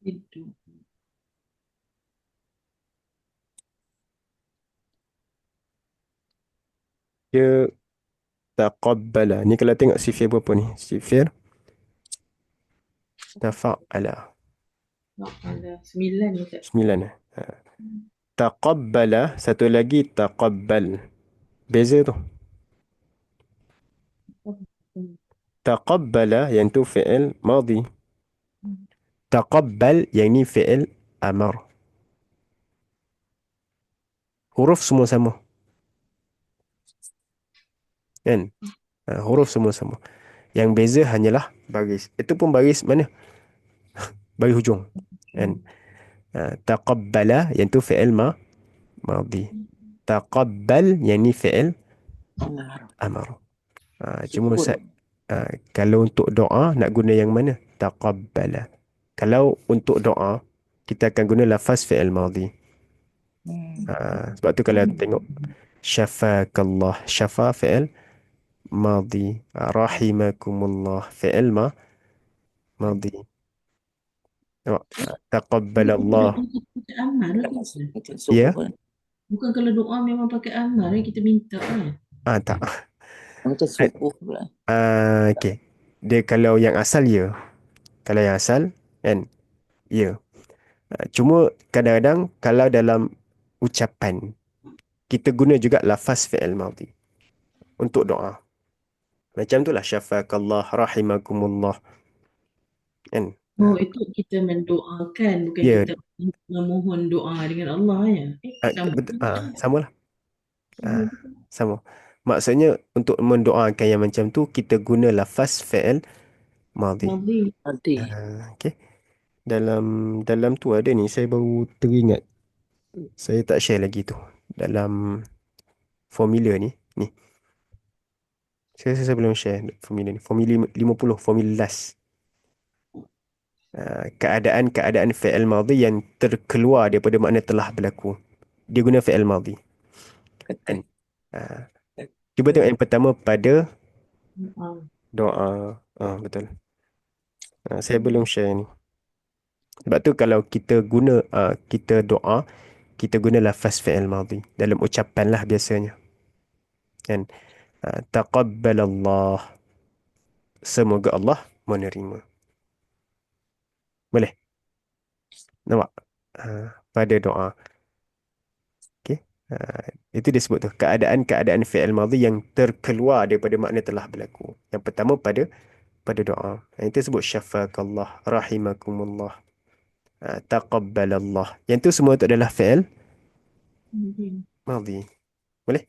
S3: Itu.
S1: Dia taqabbala. Ni kalau tengok sifir berapa ni? Sifir tafa'ala.
S3: Ada 9 ni tak?
S1: 9. Taqabbala, satu lagi taqabbal. Beza tu. Taqabbala yang tu fi'il madhi. Taqabbal yang ni fi'il amar. Huruf semua sama. Kan? Huruf semua sama. Yang beza hanyalah baris. Itu pun baris mana? Baris hujung. Kan? Taqabbala yang tu fi'il madhi. Taqabbal yang ni fi'il amar. Cuma kalau untuk doa nak guna yang mana? Taqabbala. Kalau untuk doa kita akan guna lafaz fi'il madhi. Sebab tu kalau tengok syafakallah, syafa fi'il madhi, rahimakumullah fi'il madhi. Taqabbalallah.
S3: Pakai amal lah kita.
S1: Ya.
S3: Bukan kalau doa memang pakai amal kita minta kan.
S1: Tak.
S4: Macam subuh pula.
S1: Okay. Dia kalau yang asal ya. Kalau yang asal kan ya. Cuma kadang-kadang kalau dalam ucapan kita guna juga lafaz fi'il madhi untuk doa. Macam itulah syafakallah, rahimakumullah. Kan?
S3: Itu kita mendoakan, bukan
S1: Ya.
S3: kita memohon doa dengan Allah ya.
S1: Samalah. Sama. Maksudnya untuk mendoakan yang macam tu kita guna lafaz fi'il madhi. Okay. Dalam tu ada ni, saya baru teringat. Saya tak share lagi tu. Dalam formula ni. Saya belum share formula ni. Formula 50, formula last. Keadaan fi'il madhi yang terkeluar daripada makna telah berlaku. Dia guna fi'il madhi. Cuba tengok yang pertama pada doa. Betul. Saya belum share ni. Sebab tu kalau kita guna kita doa, kita guna lafaz fi'il madhi dalam ucapan lah biasanya. Kan? Taqabbalallah. Semoga Allah menerima. Boleh? Nampak? Pada doa. Okay. Itu dia sebut tu. Keadaan fi'il madhi yang terkeluar daripada makna telah berlaku. Yang pertama pada doa. Itu sebut syafakallah, rahimakumullah, taqabbalallah. Yang tu semua itu adalah fi'il madhi. Boleh?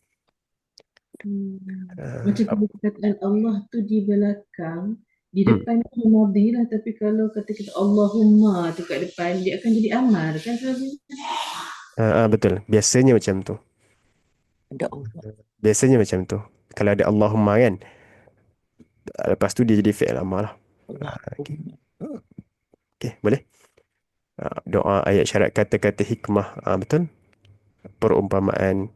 S3: Macam kalau perkataan Allah tu di belakang, di depan tu madhi lah, tapi kalau kata kita Allahumma tu kat depan, dia akan jadi amar kan selalunya?
S1: Betul. Biasanya macam tu.
S4: Ada Allah.
S1: Biasanya macam tu. kalau ada Allahumma kan, lepas tu dia jadi fi'il amar lah. Okey.
S4: Allahumma.
S1: Okey, boleh. Doa, ayat syarat, kata-kata hikmah, betul. Perumpamaan,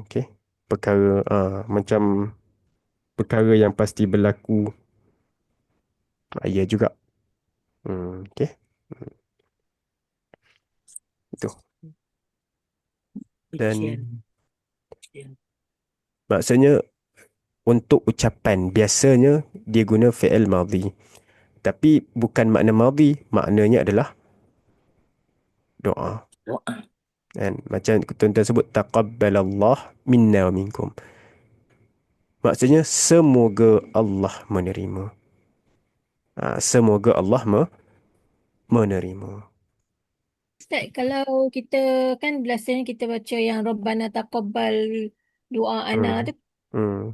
S1: okey. Perkara, macam perkara yang pasti berlaku, ya juga. Okey. Itu. Dan
S4: Ujian. Ujian.
S1: maksudnya untuk ucapan biasanya dia guna fi'il madhi. Tapi bukan makna madhi, maknanya adalah doa.
S4: Doa.
S1: Kan? Macam tuan-tuan sebut taqabbalallah minna wa minkum. Maksudnya semoga Allah menerima. Semoga Allah menerima.
S2: Ustaz, kalau kita kan biasanya kita baca yang Rabbana taqabbal doa ana
S1: Hmm.
S2: tu,
S1: Hmm.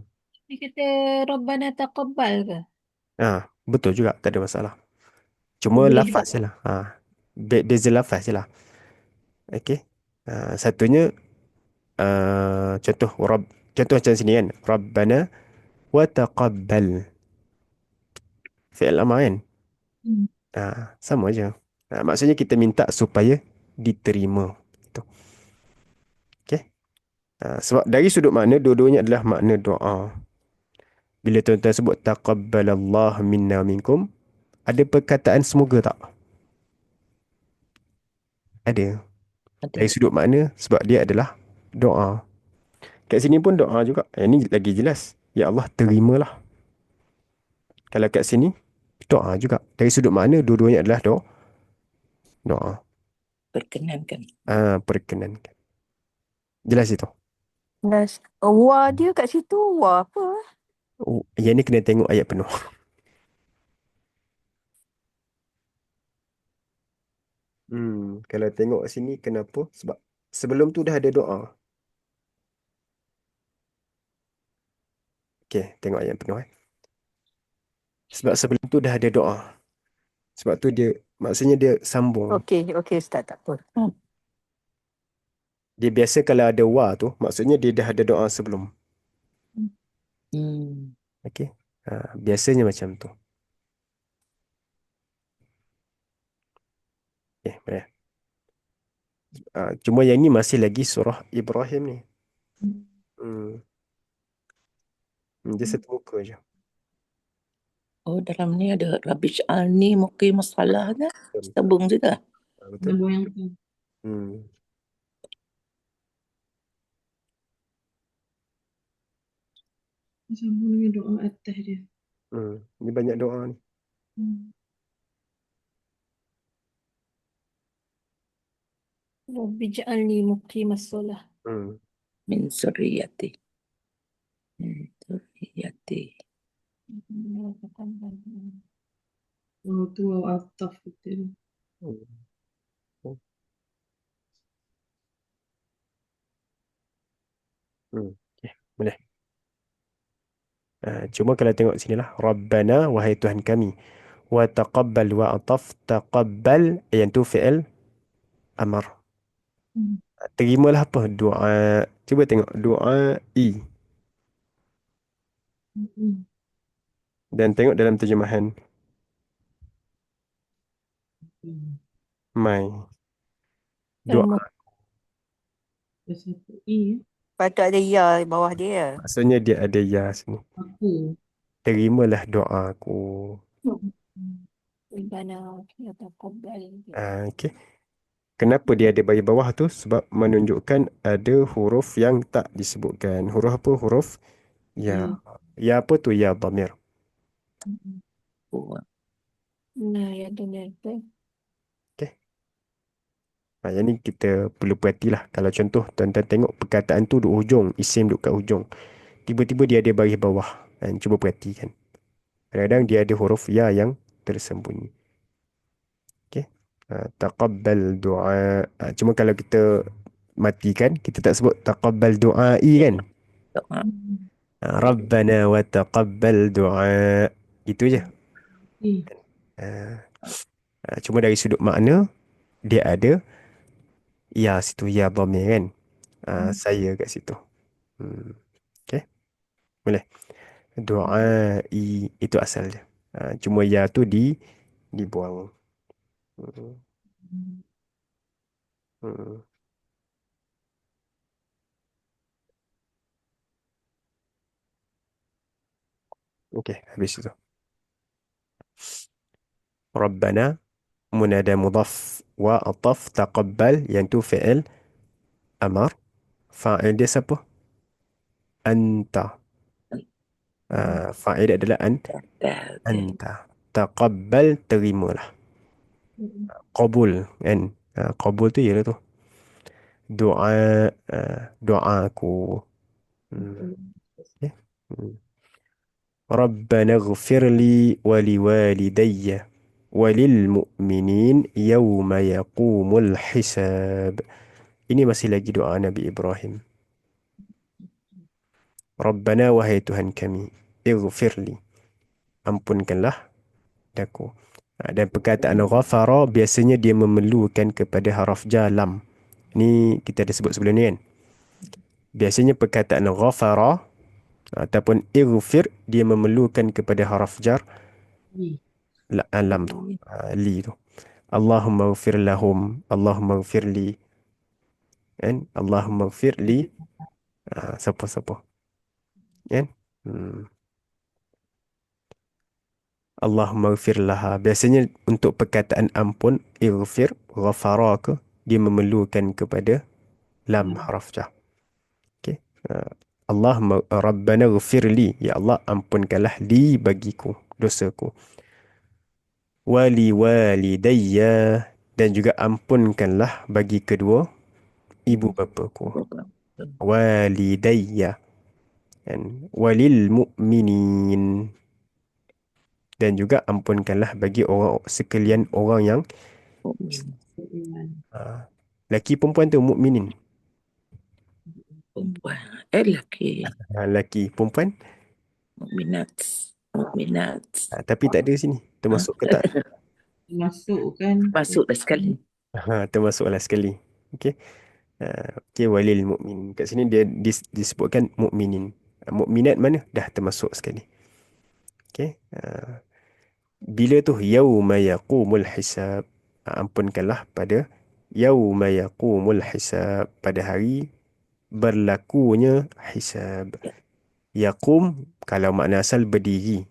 S2: dia kata Rabbana taqabbal ke?
S1: Betul juga, tak ada masalah.
S2: Oh,
S1: Cuma
S2: boleh juga.
S1: lafaz je lah. Beza lafaz je lah. Okey. Satunya, contoh macam sini kan. Rabbana wa taqabbal. Fi'il amar kan.
S3: Hmm.
S1: Sama je. Maksudnya kita minta supaya diterima. Itu. Okey. Sebab dari sudut makna, dua-duanya adalah makna doa. Bila tuan-tuan sebut taqabbalallah minna minkum, ada perkataan semoga tak? Ada.
S4: Ada.
S1: Dari sudut makna, sebab dia adalah doa. Kat sini pun doa juga. Ini lagi jelas. Ya Allah, terimalah. Kalau kat sini, doa juga. Dari sudut makna, dua-duanya adalah doa.
S4: Perkenankan.
S1: Perkenankan. Jelas itu.
S5: Nas. Wa dia kat situ. Wa apa?
S1: Yang ni kena tengok ayat penuh. Kalau tengok sini, kenapa? Sebab sebelum tu dah ada doa. Okey, tengok ayat penuh. Sebab sebelum tu dah ada doa. Sebab tu dia, maksudnya dia sambung.
S5: Okey, Ustaz, tak apa.
S1: Dia biasa kalau ada wa tu, maksudnya dia dah ada doa sebelum. Okey. Biasanya macam tu. Boleh. Cuma yang ni masih lagi surah Ibrahim ni. Dia satu muka je.
S4: Oh, dalam ni ada Rabbi Ij'alni muqimas salah kan? Sambung juga.
S1: Betul.
S3: Nombor yang tu. Sambung dengan doa atas dia.
S1: Ni banyak doa ni.
S2: Rabbi ja'alni muqimas solah.
S4: Min zurriyati. Min zurriyati.
S3: Oh, tu ataf betul.
S1: Okay, boleh. Cuma kalau tengok sini lah. Rabbana, wahai Tuhan kami. Wa taqabbal wa ataf taqabbal. Yang tu fi'il amar. Terimalah apa? Doa. Cuba tengok. Doa i. Dan tengok dalam terjemahan. My. Doa.
S3: Satu I.
S5: Patut ada ya di bawah dia.
S1: Maksudnya dia ada ya sini.
S3: Aku.
S1: Terimalah doaku.
S2: Rabbana ya taqabbal.
S1: Okay. Kenapa dia ada bagi bawah tu? Sebab menunjukkan ada huruf yang tak disebutkan. Huruf apa? Huruf ya. Ya apa tu? Ya dhamir.
S2: Nah, ya dhamir tu.
S1: Okay. Yang ni kita perlu perhatilah. Kalau contoh tuan-tuan tengok perkataan tu duduk hujung. Isim duduk kat hujung. Tiba-tiba dia ada bagi bawah. Cuba perhatikan. Kadang-kadang dia ada huruf ya yang tersembunyi. Okay. Taqabbal doa. Cuma kalau kita matikan, kita tak sebut taqabbal doai kan?
S4: Doa.
S1: Rabbana wa taqabbal doa. Itu je. Cuma dari sudut makna, dia ada ya situ, ya dhamir kan? Saya kat situ. Okay. Boleh. Du'ai itu asal dia. Cuma ya tu dibuang. Hmm. Hmm. Okey, habis itu. Rabbana munada mudhaf wa ataf taqabbal yang tu fi'il amar. Fa'il dia siapa? Anta. Fa'il adalah
S4: Dah.
S1: anta. Taqabbal, terimalah. Qabul kan. Qabul tu ialah tu. Doa, doaku. Okay. Rabbana ghfir li wa liwalidayya walilmu'minin yawma yaqumul hisab. Ini masih lagi doa Nabi Ibrahim. Rabbana, wahai Tuhan kami, ighfirli, ampunkanlah daku. Dan perkataan ghafara biasanya dia memerlukan kepada haraf lam. Ni kita ada sebut sebelum ni kan. Biasanya perkataan ghafara ataupun ighfir dia memerlukan kepada haraf jar lam tu. Li tu. Allahumma ghfir lahum, Allahumma ghfir li. Kan? Allahumma ghfir li. Siapa-siapa. Kan? Allahumma ghfir laha. Biasanya untuk perkataan ampun, ighfir, ghafara ke, dia memerlukan kepada lam haraf jar. Okay. Allahumma Rabbana ghfir li. Ya Allah, ampunkanlah li bagiku, dosaku. Wali walidayya, dan juga ampunkanlah bagi kedua ibu bapaku. Walidayya. Dan walil mu'minin, dan juga ampunkanlah bagi orang sekalian orang yang laki perempuan tu mukminin.
S4: Perempuan. Lelaki.
S1: Laki perempuan.
S4: Mukminat.
S1: Tapi tak ada sini. Termasuk ke tak?
S3: Masuk kan.
S4: Masuk dah sekali.
S1: Termasuklah sekali. Okey. Okey, walil mukmin. Kat sini dia disebutkan mukminin. Mukminat mana? Dah termasuk sekali. Okey. Bila tu yauma yaqumul hisab. Ampunkanlah pada yauma yaqumul hisab, pada hari berlakunya hisab. Yaqum kalau makna asal berdiri.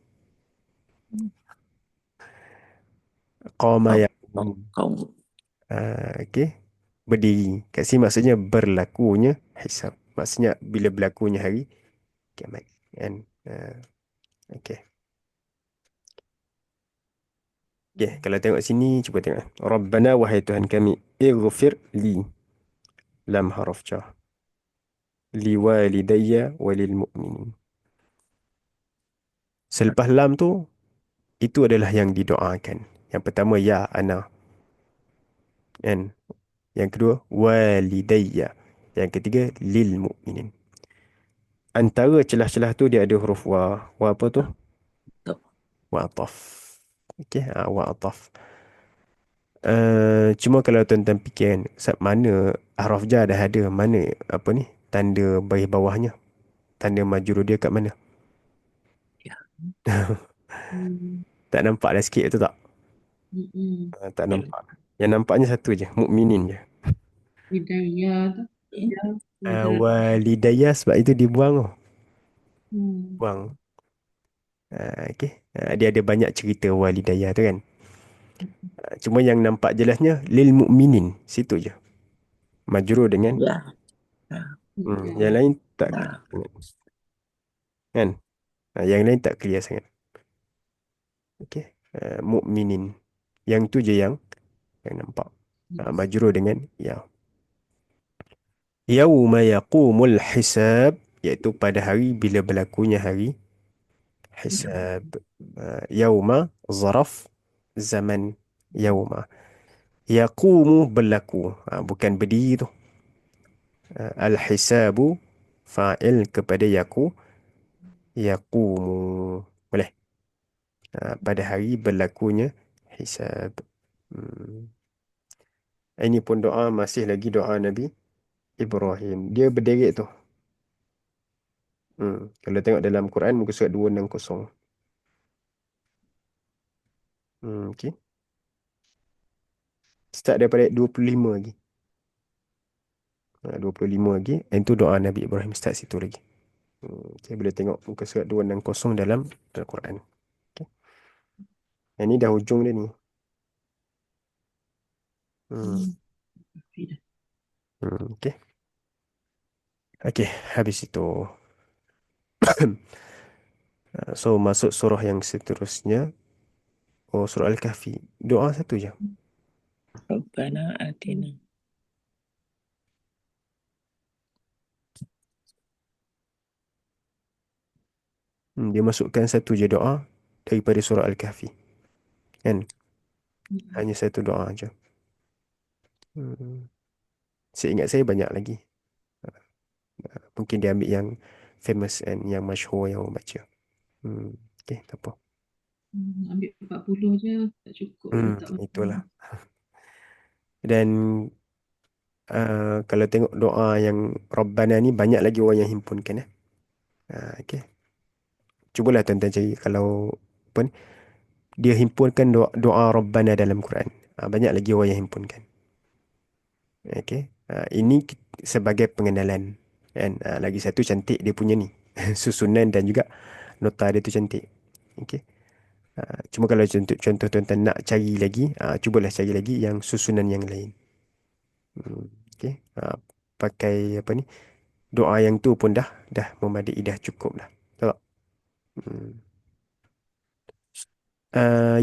S1: Qama yaqum. Okey. Berdiri. Kat sini maksudnya berlakunya hisab. Maksudnya bila berlakunya hari kiamat. Kan? Okey. Okey, kalau tengok sini, cuba tengok. Rabbana, wahai Tuhan kami, ighfir li. Lam haraf jar. Li walidayya walil mu'minin. Selepas lam tu, itu adalah yang didoakan. Yang pertama, ya ana. Kan? Yang kedua, walidayya. Yang ketiga, lil mu'minin. Antara celah-celah tu dia ada huruf wa. Wa apa tu? Wa ataf. Okey, wa ataf. Cuma kalau tuan-tuan fikir kan, mana haraf jar dah ada, mana apa ni, tanda baris bawahnya, tanda majrur dia kat mana? Tak nampak dah sikit tu tak? Tak nampak. Yang nampaknya satu je, mukminin je.
S3: Hidayah tu.
S1: Walidayah sebab itu dibuang tu. Buang. Okey. Dia ada banyak cerita walidayah tu kan. Cuma yang nampak jelasnya lil mukminin, situ je. Majrur dengan yang lain tak clear kan? Yang lain tak clear sangat. Okey. Mukminin. Yang tu je yang nampak. Majrur dengan ya. Yauma yaqumul hisab, iaitu pada hari bila berlakunya hari hisab. Yauma zaraf zaman yauma. Yaqumu berlaku, bukan berdiri tu. Al-hisabu fa'il kepada yaqumu. Boleh. Pada hari berlakunya hisab. Ini pun doa, masih lagi doa Nabi Ibrahim. Dia berderet tu. Kalau tengok dalam Quran muka surat 260. Okey. Start daripada ayat 25 lagi. 25 lagi. Itu doa Nabi Ibrahim start situ lagi. Okay, boleh tengok muka surat 260 dalam Al-Quran. Okay. Yang ni dah hujung dia ni. Okay. Okay, habis itu. So, masuk surah yang seterusnya. Oh, surah Al-Kahfi. Doa satu je.
S4: Rabbana atina.
S1: Dia masukkan satu je doa daripada surah Al-Kahfi. Kan? Hanya satu doa je. Seingat saya banyak lagi. Mungkin dia ambil yang famous and yang masyhur yang orang baca. Okay, tak apa.
S3: Ambil 40 je tak cukup. Tak
S1: Itulah. Dan kalau tengok doa yang Rabbana ni banyak lagi orang yang himpunkan. Okay. Cubalah tuan-tuan cari kalau apa ni, dia himpunkan doa Rabbana dalam Quran. Banyak lagi orang yang himpunkan. Okay. Ini sebagai pengenalan. Kan? Lagi satu cantik dia punya ni. Susunan dan juga nota dia tu cantik. Okay. Cuma kalau contoh tuan-tuan nak cari lagi, cubalah cari lagi yang susunan yang lain. Okay. Pakai apa ni, doa yang tu pun dah memadai, dah cukup dah. Tak?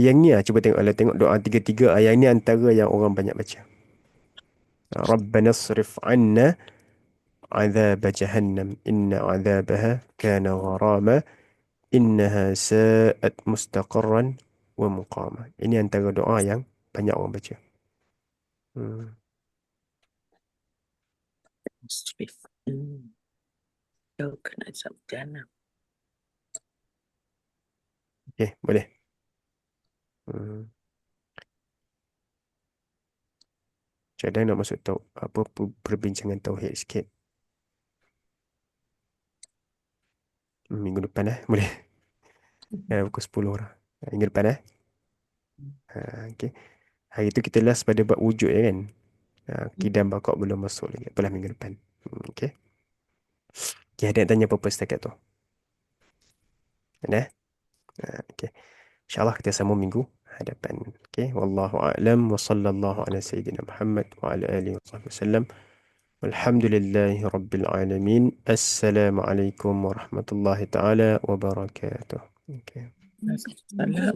S1: Yang ni cuba tengok doa tiga-tiga yang ni antara yang orang banyak baca. Rabbana srif anna azab jahannam inna azabaha kana gharama innaha sa'at mustaqarran wa muqama. Ini antara doa yang banyak orang baca.
S4: Musrif. Jauhkan azab jahannam.
S1: Okay, boleh. Cadang nak masuk tahu apa perbincangan tauhid sikit. Minggu depan boleh. Pukul 10 orang. Minggu depan okay. Hari tu kita last pada bab wujud ya kan. Kidam bakok belum masuk lagi. Apalah minggu depan. Okay. Okay, ada yang tanya apa-apa setakat tu? Ada? Okay. InsyaAllah kita sambung minggu hadapan. Okay. Wallahu a'lam wa sallallahu ala sayyidina Muhammad wa ala alihi wa sahbihi wasallam. Walhamdulillahi rabbil alamin. Assalamualaikum warahmatullahi ta'ala wabarakatuh. Okay.
S4: Salam.